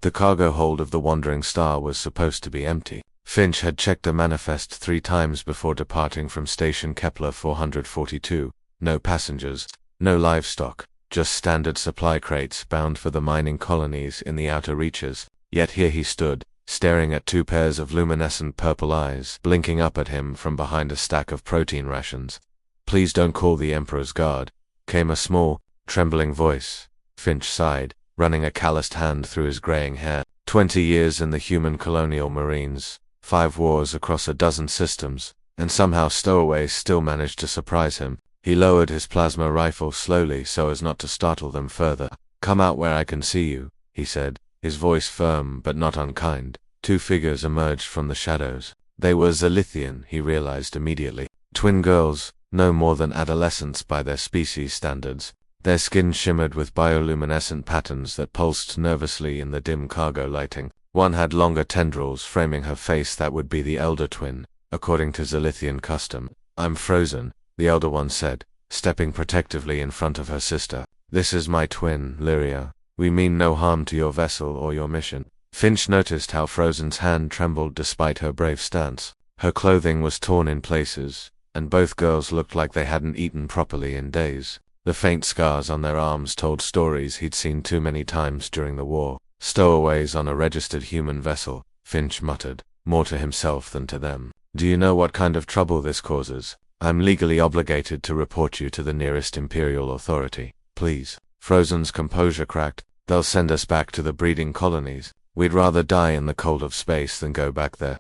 The cargo hold of the Wandering Star was supposed to be empty. Finch had checked the manifest 3 times before departing from Station Kepler 442. No passengers, no livestock, just standard supply crates bound for the mining colonies in the outer reaches. Yet here he stood, staring at 2 pairs of luminescent purple eyes blinking up at him from behind a stack of protein rations. "Please don't call the Emperor's Guard," came a small, trembling voice. Finch sighed, running a calloused hand through his graying hair. 20 years in the human colonial marines, 5 wars across a dozen systems, and somehow stowaways still managed to surprise him. He lowered his plasma rifle slowly so as not to startle them further. "Come out where I can see you," he said, his voice firm but not unkind. 2 figures emerged from the shadows. They were Zilithian, he realized immediately. Twin girls, no more than adolescents by their species standards. Their skin shimmered with bioluminescent patterns that pulsed nervously in the dim cargo lighting. One had longer tendrils framing her face that would be the elder twin, according to Zilithian custom. "I'm frozen," the elder one said, stepping protectively in front of her sister. "This is my twin, Lyria. We mean no harm to your vessel or your mission." Finch noticed how Frozen's hand trembled despite her brave stance. Her clothing was torn in places, and both girls looked like they hadn't eaten properly in days. The faint scars on their arms told stories he'd seen too many times during the war. "Stowaways on a registered human vessel," Finch muttered, more to himself than to them. "Do you know what kind of trouble this causes? I'm legally obligated to report you to the nearest Imperial authority. Please." Frozen's composure cracked. "They'll send us back to the breeding colonies. We'd rather die in the cold of space than go back there."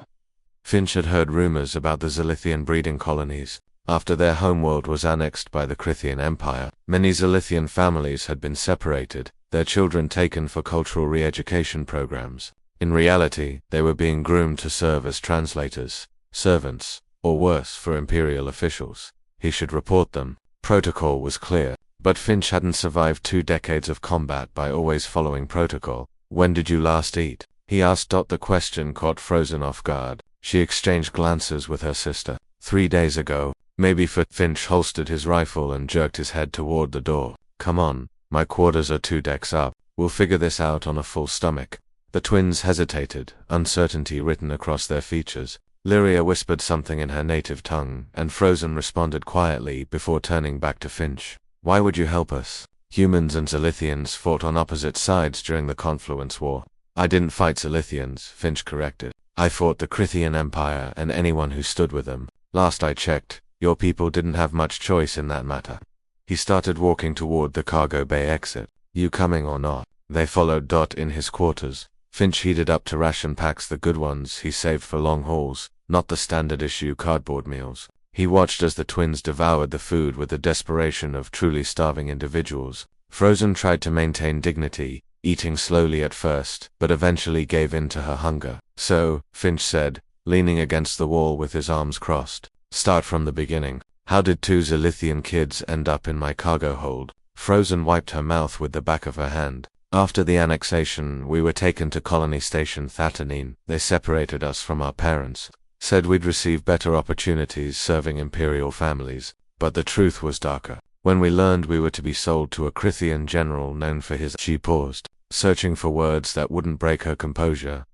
Finch had heard rumors about the Zilithian breeding colonies. After their homeworld was annexed by the Crithian Empire, many Zilithian families had been separated, their children taken for cultural re-education programs. In reality, they were being groomed to serve as translators, servants, or worse for Imperial officials. He should report them. Protocol was clear, but Finch hadn't survived 2 decades of combat by always following protocol. "When did you last eat?" he asked. The question caught Frozen off guard. She exchanged glances with her sister. 3 days ago. Maybe for Finch holstered his rifle and jerked his head toward the door. "Come on, my quarters are 2 decks up. We'll figure this out on a full stomach." The twins hesitated, uncertainty written across their features. Lyria whispered something in her native tongue, and Frozen responded quietly before turning back to Finch. "Why would you help us? Humans and Zilithians fought on opposite sides during the Confluence War." "I didn't fight Zilithians," Finch corrected. "I fought the Crithian Empire and anyone who stood with them. Last I checked, your people didn't have much choice in that matter." He started walking toward the cargo bay exit. "You coming or not?" They followed in his quarters. Finch heated up to ration packs, the good ones he saved for long hauls, not the standard issue cardboard meals. He watched as the twins devoured the food with the desperation of truly starving individuals. Frozen tried to maintain dignity, eating slowly at first, but eventually gave in to her hunger. "So," Finch said, leaning against the wall with his arms crossed, "start from the beginning. How did 2 Zilithian kids end up in my cargo hold?" Frozen wiped her mouth with the back of her hand. "After the annexation, we were taken to Colony Station Thatanine. They separated us from our parents. Said we'd receive better opportunities serving Imperial families. But the truth was darker. When we learned we were to be sold to a Crithian general known for his—" She paused, searching for words that wouldn't break her composure.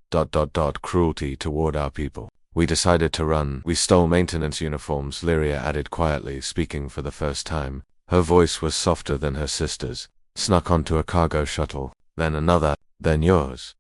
"Cruelty toward our people. We decided to run. We stole maintenance uniforms," Lyria added quietly, speaking for the first time. Her voice was softer than her sister's. "Snuck onto a cargo shuttle, then another, then yours."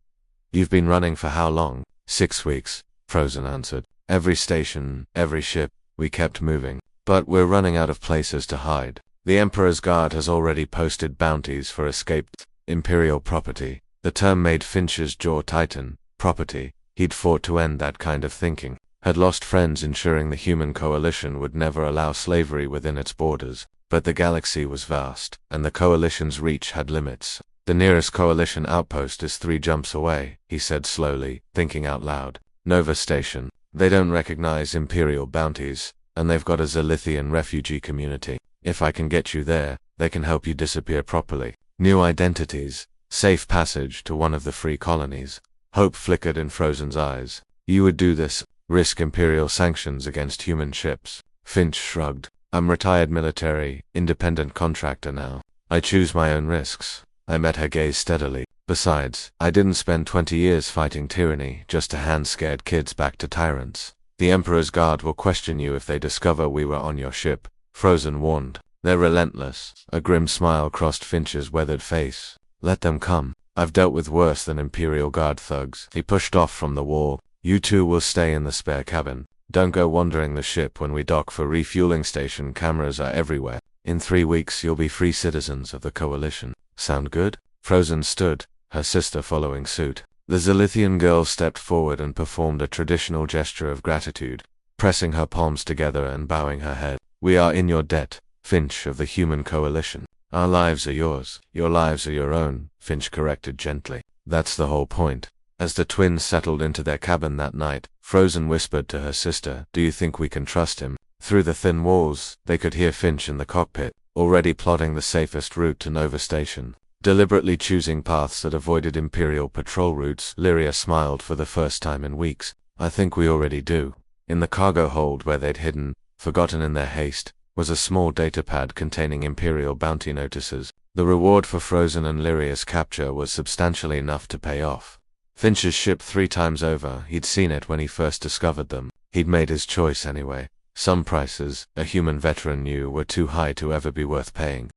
"You've been running for how long?" 6 weeks, Frozen answered. "Every station, every ship, we kept moving. But we're running out of places to hide. The Emperor's Guard has already posted bounties for escaped Imperial property." The term made Finch's jaw tighten. Property. He'd fought to end that kind of thinking. Had lost friends ensuring the human coalition would never allow slavery within its borders. But the galaxy was vast, and the coalition's reach had limits. "The nearest coalition outpost is 3 jumps away," he said slowly, thinking out loud. "Nova Station. They don't recognize Imperial bounties, and they've got a Zilithian refugee community. If I can get you there, they can help you disappear properly. New identities, safe passage to one of the free colonies." Hope flickered in Frozen's eyes. "You would do this, risk Imperial sanctions against human ships?" Finch shrugged. "I'm retired military, independent contractor now. I choose my own risks." I met her gaze steadily. Besides, I didn't spend 20 years fighting tyranny just to hand scared kids back to tyrants. The Emperor's Guard will question you if they discover we were on your ship, Frozen warned. They're relentless. A grim smile crossed Finch's weathered face. Let them come. I've dealt with worse than Imperial Guard thugs. He pushed off from the wall. You two will stay in the spare cabin. Don't go wandering the ship when we dock for refueling station. Cameras are everywhere. In 3 weeks you'll be free citizens of the Coalition. Sound good? Frozen stood, her sister following suit. The Zilithian girl stepped forward and performed a traditional gesture of gratitude, pressing her palms together and bowing her head. We are in your debt, Finch of the Human Coalition. Our lives are yours. Your lives are your own, Finch corrected gently. That's the whole point. As the twins settled into their cabin that night, Frozen whispered to her sister, "Do you think we can trust him?" Through the thin walls, they could hear Finch in the cockpit, already plotting the safest route to Nova Station. Deliberately choosing paths that avoided Imperial patrol routes, Lyria smiled for the first time in weeks. I think we already do. In the cargo hold where they'd hidden, forgotten in their haste, was a small datapad containing Imperial bounty notices. The reward for Frozen and Lyria's capture was substantially enough to pay off. Finch's ship 3 times over, he'd seen it when he first discovered them. He'd made his choice anyway. Some prices, a human veteran knew, were too high to ever be worth paying.